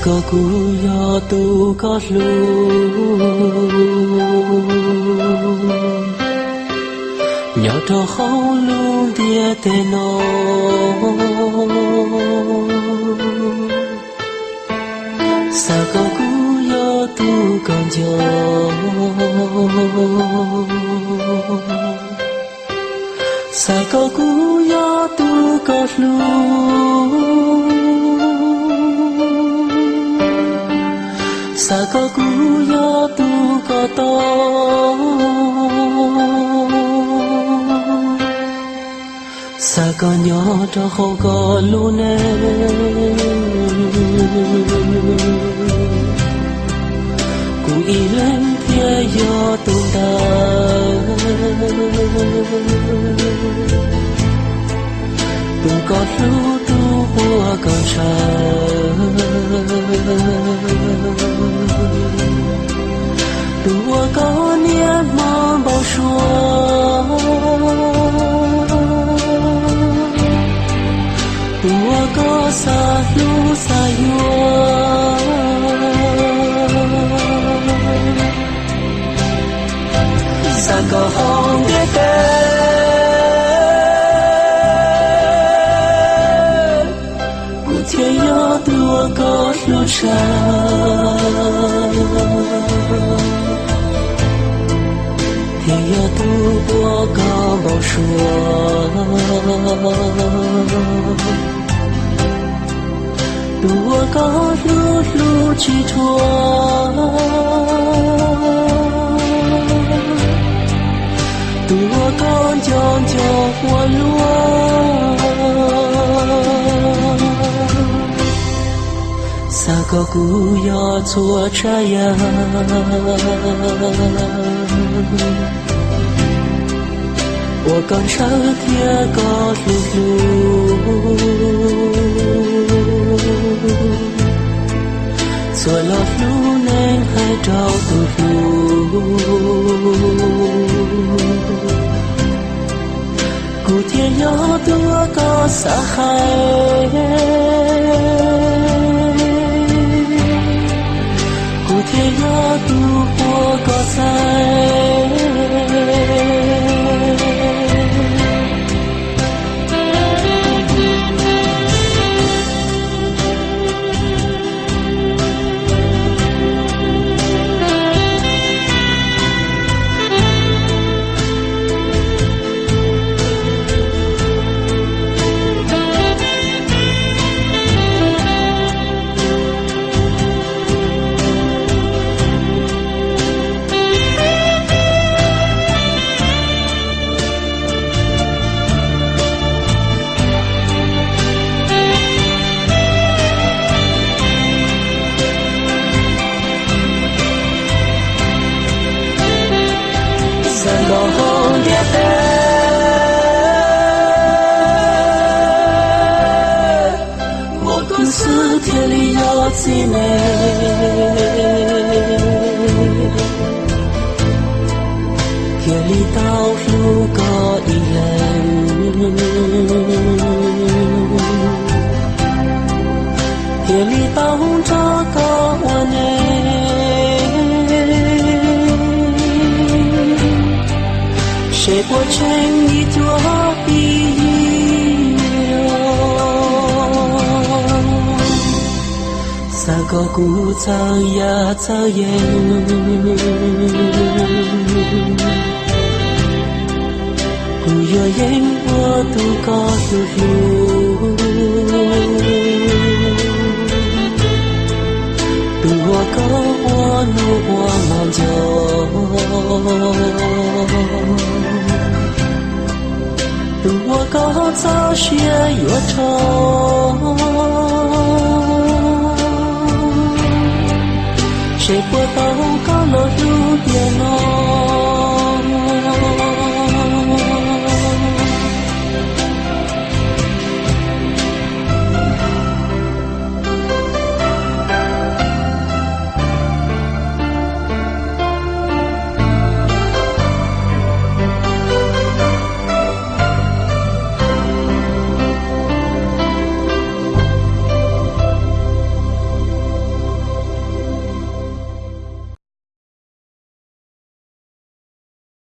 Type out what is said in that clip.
có cú yo tu có lu nhỏ cho hậu lu địa tê nó sa có cú yo tu còn gió sa có cú yo tu có lu sa có cú yo tu có to sa có nhỏ cho không có lu nè cú y lên phía yo tu ta tu có lu tu hoa còn trời đùa có niết mong bao xua đùa có xa lu xa yua xa có hông biết tên cụ thiên yo đùa có lu xa thì yo tu bùa có bao xua đùa có lu chỉ thua đùa có chọn cho hoa lúa sa có cú yo chua trái ya我刚上天高噜噜，做了路能还找不路，古天要多高撒海，古天要多过高塞。天里有几美，天里道路高一人，天里道着高我呢，谁不成一座比？sa có cú chang ya chang yen cú yo yen wo tu có tu lu tu wo có wo nu wo mong cho tu wo có chao xue yo cho谁不懂高楼路边哦。